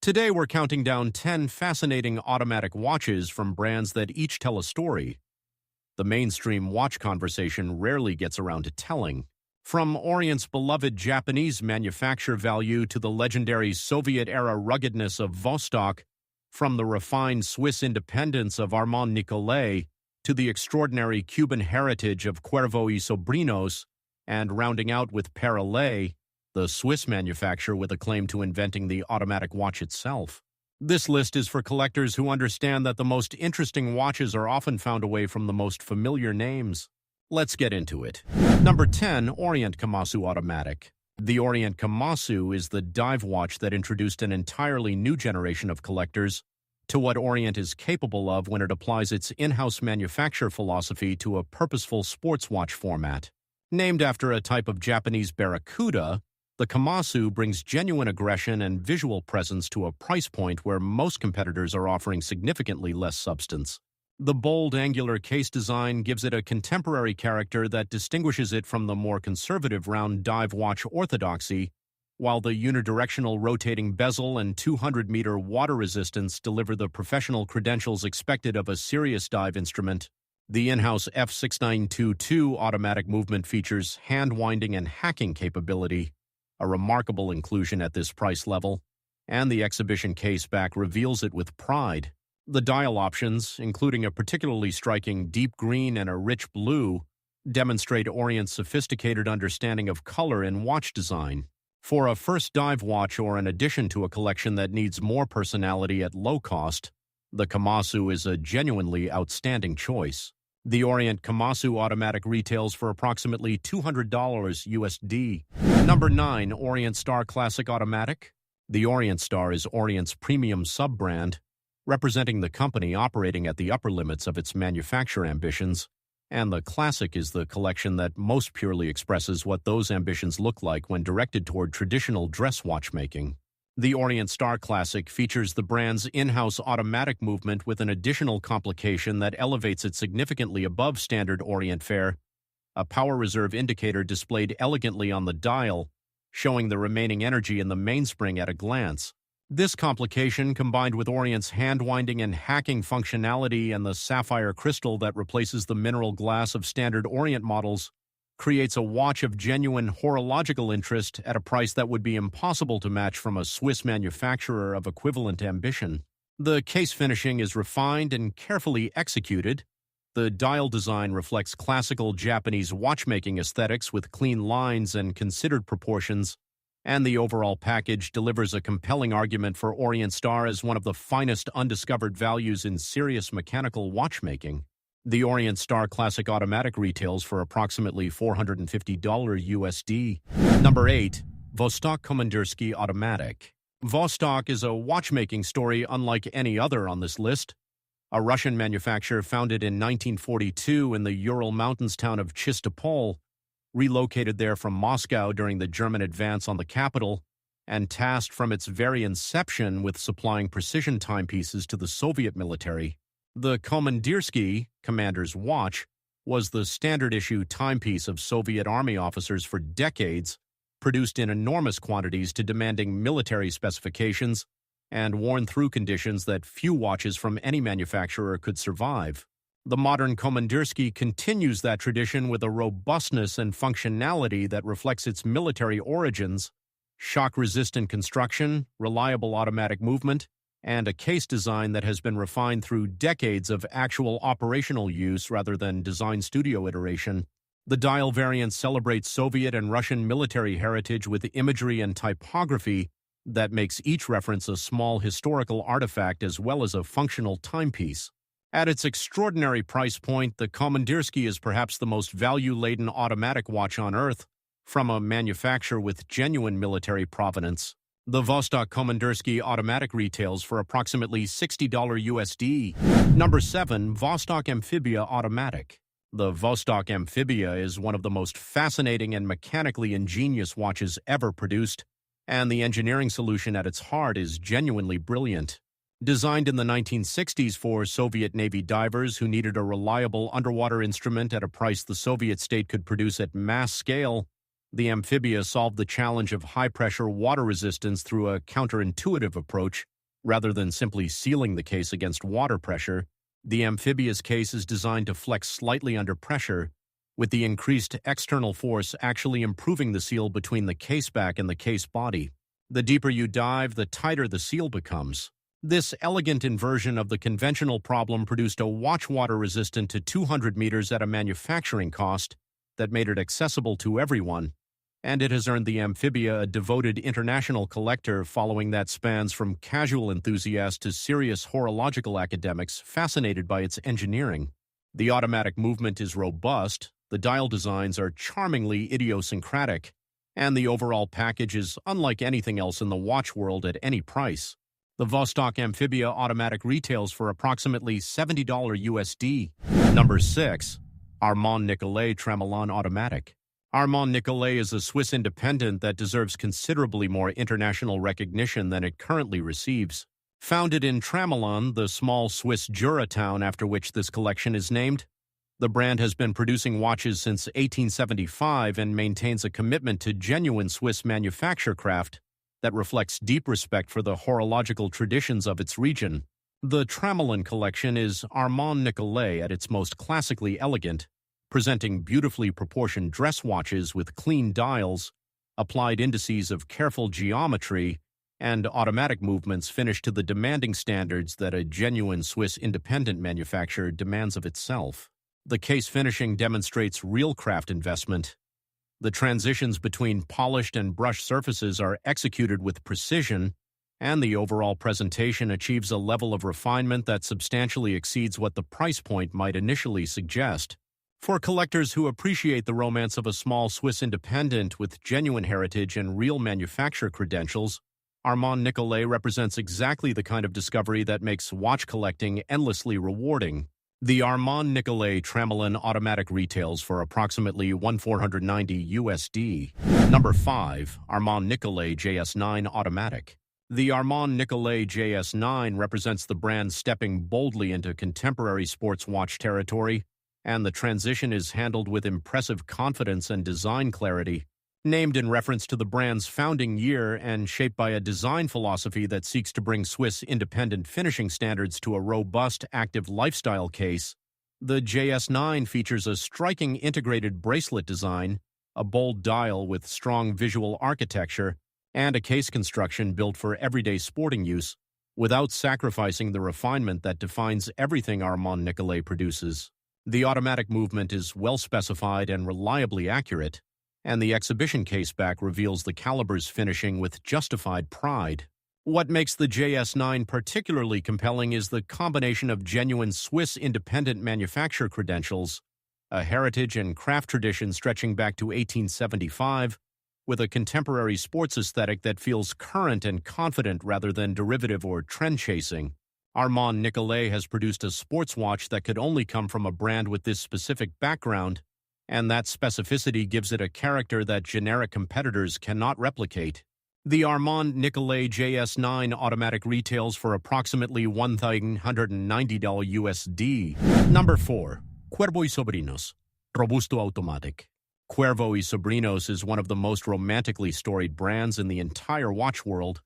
Today we're counting down 10 fascinating automatic watches from brands that each tell a story. The mainstream watch conversation rarely gets around to telling. From Orient's beloved Japanese manufacture value to the legendary Soviet-era ruggedness of Vostok, from the refined Swiss independence of Armand Nicolet to the extraordinary Cuban heritage of Cuervo y Sobrinos, and rounding out with Perrelet, the Swiss manufacturer with a claim to inventing the automatic watch itself. This list is for collectors who understand that the most interesting watches are often found away from the most familiar names. Let's get into it. Number 10. Orient Kamasu Automatic. The Orient Kamasu is the dive watch that introduced an entirely new generation of collectors to what Orient is capable of when it applies its in-house manufacture philosophy to a purposeful sports watch format. Named after a type of Japanese barracuda, the Kamasu brings genuine aggression and visual presence to a price point where most competitors are offering significantly less substance. The bold, angular case design gives it a contemporary character that distinguishes it from the more conservative round dive watch orthodoxy, while the unidirectional rotating bezel and 200-meter water resistance deliver the professional credentials expected of a serious dive instrument. The in-house F6922 automatic movement features hand-winding and hacking capability, a remarkable inclusion at this price level, and the exhibition case back reveals it with pride. The dial options, including a particularly striking deep green and a rich blue, demonstrate Orient's sophisticated understanding of color in watch design. For a first dive watch or an addition to a collection that needs more personality at low cost, the Kamasu is a genuinely outstanding choice. The Orient Kamasu automatic retails for approximately $200 USD. Number 9. Orient Star Classic Automatic. The Orient Star is Orient's premium sub-brand, representing the company operating at the upper limits of its manufacture ambitions, and the Classic is the collection that most purely expresses what those ambitions look like when directed toward traditional dress watchmaking. The Orient Star Classic features the brand's in-house automatic movement with an additional complication that elevates it significantly above standard Orient fare, a power reserve indicator displayed elegantly on the dial, showing the remaining energy in the mainspring at a glance. This complication, combined with Orient's hand-winding and hacking functionality and the sapphire crystal that replaces the mineral glass of standard Orient models, creates a watch of genuine horological interest at a price that would be impossible to match from a Swiss manufacturer of equivalent ambition. The case finishing is refined and carefully executed. The dial design reflects classical Japanese watchmaking aesthetics with clean lines and considered proportions, and the overall package delivers a compelling argument for Orient Star as one of the finest undiscovered values in serious mechanical watchmaking. The Orient Star Classic Automatic retails for approximately $450 USD. Number 8. Vostok Komandirskie Automatic. Vostok is a watchmaking story unlike any other on this list. A Russian manufacturer founded in 1942 in the Ural Mountains town of Chistopol, relocated there from Moscow during the German advance on the capital, and tasked from its very inception with supplying precision timepieces to the Soviet military. The Komandirskie, commander's watch, was the standard-issue timepiece of Soviet army officers for decades, produced in enormous quantities to demanding military specifications, and worn through conditions that few watches from any manufacturer could survive. The modern Komandirskie continues that tradition with a robustness and functionality that reflects its military origins, shock-resistant construction, reliable automatic movement, and a case design that has been refined through decades of actual operational use rather than design studio iteration. The dial variant celebrates Soviet and Russian military heritage with imagery and typography that makes each reference a small historical artifact as well as a functional timepiece. At its extraordinary price point, the Komandirskie is perhaps the most value-laden automatic watch on Earth, from a manufacturer with genuine military provenance. The Vostok Komandirskie automatic retails for approximately $60 USD. Number 7. Vostok Amphibia Automatic. The Vostok Amphibia is one of the most fascinating and mechanically ingenious watches ever produced, and the engineering solution at its heart is genuinely brilliant. Designed in the 1960s for Soviet Navy divers who needed a reliable underwater instrument at a price the Soviet state could produce at mass scale, the Amphibia solved the challenge of high-pressure water resistance through a counterintuitive approach, Rather than simply sealing the case against water pressure, the Amphibia's case is designed to flex slightly under pressure, with the increased external force actually improving the seal between the case back and the case body. The deeper you dive, the tighter the seal becomes. This elegant inversion of the conventional problem produced a watch water resistant to 200 meters at a manufacturing cost that made it accessible to everyone, and it has earned the Amphibia a devoted international collector following that spans from casual enthusiasts to serious horological academics fascinated by its engineering. The automatic movement is robust, the dial designs are charmingly idiosyncratic, and the overall package is unlike anything else in the watch world at any price. The Vostok Amphibia automatic retails for approximately $70 USD. Number 6. Armand Nicolet Tramelan Automatic. Armand Nicolet is a Swiss independent that deserves considerably more international recognition than it currently receives. Founded in Tramelan, the small Swiss Jura town after which this collection is named, the brand has been producing watches since 1875 and maintains a commitment to genuine Swiss manufacture craft that reflects deep respect for the horological traditions of its region. The Tramelan collection is Armand Nicolet at its most classically elegant, presenting beautifully proportioned dress watches with clean dials, applied indices of careful geometry, and automatic movements finished to the demanding standards that a genuine Swiss independent manufacturer demands of itself. The case finishing demonstrates real craft investment. The transitions between polished and brushed surfaces are executed with precision, and the overall presentation achieves a level of refinement that substantially exceeds what the price point might initially suggest. For collectors who appreciate the romance of a small Swiss independent with genuine heritage and real manufacturer credentials, Armand Nicolet represents exactly the kind of discovery that makes watch collecting endlessly rewarding. The Armand Nicolet Tramelan automatic retails for approximately $1,490 USD. Number 5. Armand Nicolet JS9 Automatic. The Armand Nicolet JS9 represents the brand stepping boldly into contemporary sports watch territory, and the transition is handled with impressive confidence and design clarity. Named in reference to the brand's founding year and shaped by a design philosophy that seeks to bring Swiss independent finishing standards to a robust, active lifestyle case, the JS9 features a striking integrated bracelet design, a bold dial with strong visual architecture, and a case construction built for everyday sporting use, without sacrificing the refinement that defines everything Armand Nicolet produces. The automatic movement is well specified and reliably accurate, and the exhibition caseback reveals the caliber's finishing with justified pride. What makes the JS9 particularly compelling is the combination of genuine Swiss independent manufacturer credentials, a heritage and craft tradition stretching back to 1875, with a contemporary sports aesthetic that feels current and confident rather than derivative or trend-chasing. Armand Nicolet has produced a sports watch that could only come from a brand with this specific background, and that specificity gives it a character that generic competitors cannot replicate. The Armand Nicolet JS9 automatic retails for approximately $1,190 USD. Number 4. Cuervo y Sobrinos Robusto Automatic. Cuervo y Sobrinos is one of the most romantically storied brands in the entire watch world,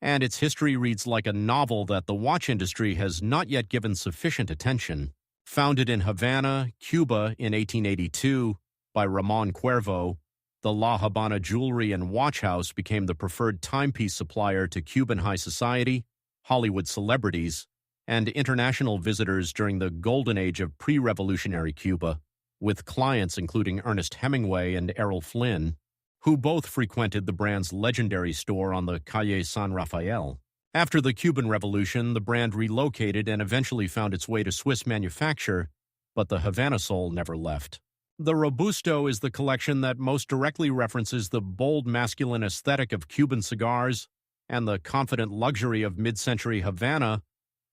and its history reads like a novel that the watch industry has not yet given sufficient attention. Founded in Havana, Cuba in 1882 by Ramon Cuervo, the La Habana Jewelry and Watch House became the preferred timepiece supplier to Cuban high society, Hollywood celebrities, and international visitors during the golden age of pre-revolutionary Cuba, with clients including Ernest Hemingway and Errol Flynn, who both frequented the brand's legendary store on the Calle San Rafael. After the Cuban Revolution, the brand relocated and eventually found its way to Swiss manufacture, but the Havana soul never left. The Robusto is the collection that most directly references the bold masculine aesthetic of Cuban cigars and the confident luxury of mid-century Havana,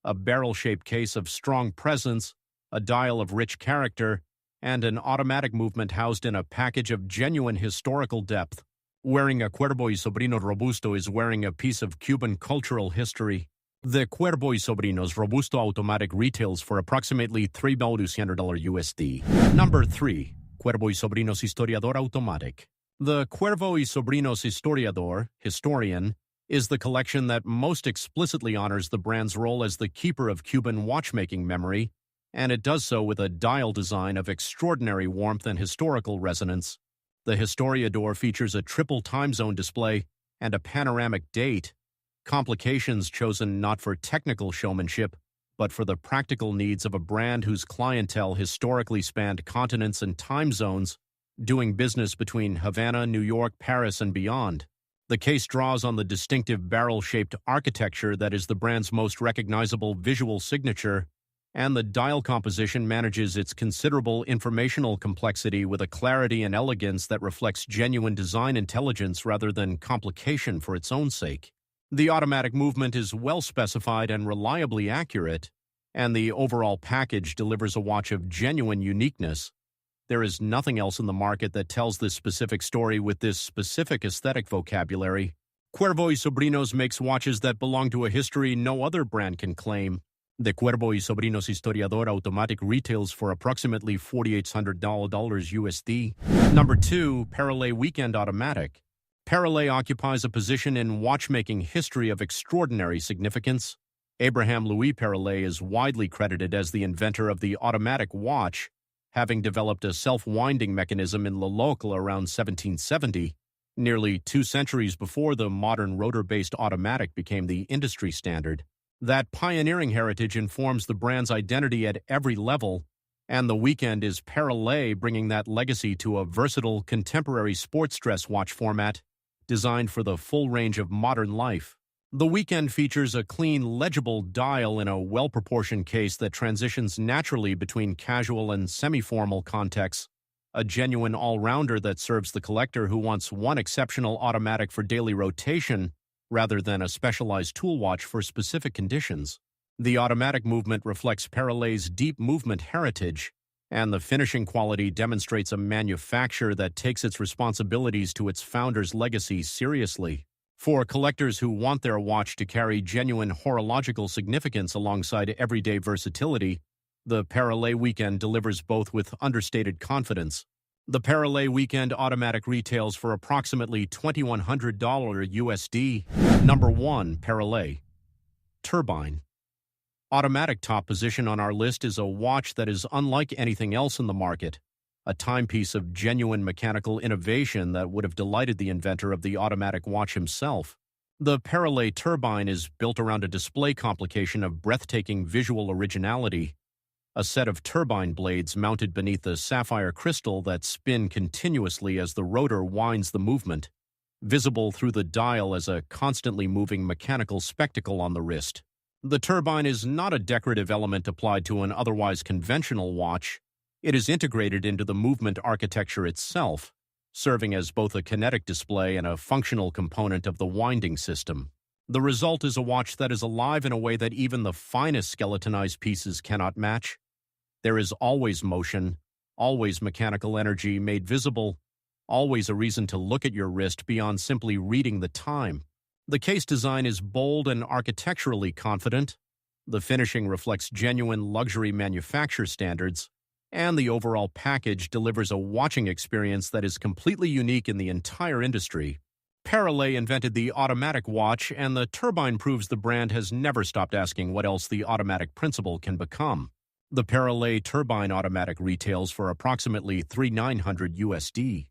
a barrel-shaped case of strong presence, a dial of rich character, and an automatic movement housed in a package of genuine historical depth. Wearing a Cuervo y Sobrino Robusto is wearing a piece of Cuban cultural history. The Cuervo y Sobrinos Robusto automatic retails for approximately $3,200 USD. Number 3. Cuervo y Sobrinos Historiador Automatic. The Cuervo y Sobrinos Historiador, Historian, is the collection that most explicitly honors the brand's role as the keeper of Cuban watchmaking memory, and it does so with a dial design of extraordinary warmth and historical resonance. The Historiador features a triple time zone display and a panoramic date, complications chosen not for technical showmanship, but for the practical needs of a brand whose clientele historically spanned continents and time zones, doing business between Havana, New York, Paris, and beyond. The case draws on the distinctive barrel-shaped architecture that is the brand's most recognizable visual signature, and the dial composition manages its considerable informational complexity with a clarity and elegance that reflects genuine design intelligence rather than complication for its own sake. The automatic movement is well specified and reliably accurate, and the overall package delivers a watch of genuine uniqueness. There is nothing else in the market that tells this specific story with this specific aesthetic vocabulary. Cuervo y Sobrinos makes watches that belong to a history no other brand can claim. The Cuervo y Sobrinos Historiador automatic retails for approximately $4,800 USD. Number 2, Perrelet Weekend Automatic. Perrelet occupies a position in watchmaking history of extraordinary significance. Abraham Louis Perrelet is widely credited as the inventor of the automatic watch, having developed a self-winding mechanism in Le Locle around 1770, nearly 2 centuries before the modern rotor-based automatic became the industry standard. That pioneering heritage informs the brand's identity at every level, and the Weekend is Perrelet bringing that legacy to a versatile contemporary sports dress watch format designed for the full range of modern life. The Weekend features a clean, legible dial in a well-proportioned case that transitions naturally between casual and semi-formal contexts, a genuine all-rounder that serves the collector who wants one exceptional automatic for daily rotation rather than a specialized tool watch for specific conditions. The automatic movement reflects Perrelet's deep movement heritage, and the finishing quality demonstrates a manufacture that takes its responsibilities to its founder's legacy seriously. For collectors who want their watch to carry genuine horological significance alongside everyday versatility, the Perrelet Weekend delivers both with understated confidence. The Perrelet Weekend automatic retails for approximately $2,100 USD. Number 1, Perrelet Turbine. Automatic top position on our list is a watch that is unlike anything else in the market, a timepiece of genuine mechanical innovation that would have delighted the inventor of the automatic watch himself. The Perrelet Turbine is built around a display complication of breathtaking visual originality, a set of turbine blades mounted beneath a sapphire crystal that spin continuously as the rotor winds the movement, visible through the dial as a constantly moving mechanical spectacle on the wrist. The turbine is not a decorative element applied to an otherwise conventional watch. It is integrated into the movement architecture itself, serving as both a kinetic display and a functional component of the winding system. The result is a watch that is alive in a way that even the finest skeletonized pieces cannot match. There is always motion, always mechanical energy made visible, always a reason to look at your wrist beyond simply reading the time. The case design is bold and architecturally confident. The finishing reflects genuine luxury manufacture standards, and the overall package delivers a watching experience that is completely unique in the entire industry. Perrelet invented the automatic watch, and the Turbine proves the brand has never stopped asking what else the automatic principle can become. The Perrelet Turbine automatic retails for approximately $3,900 USD.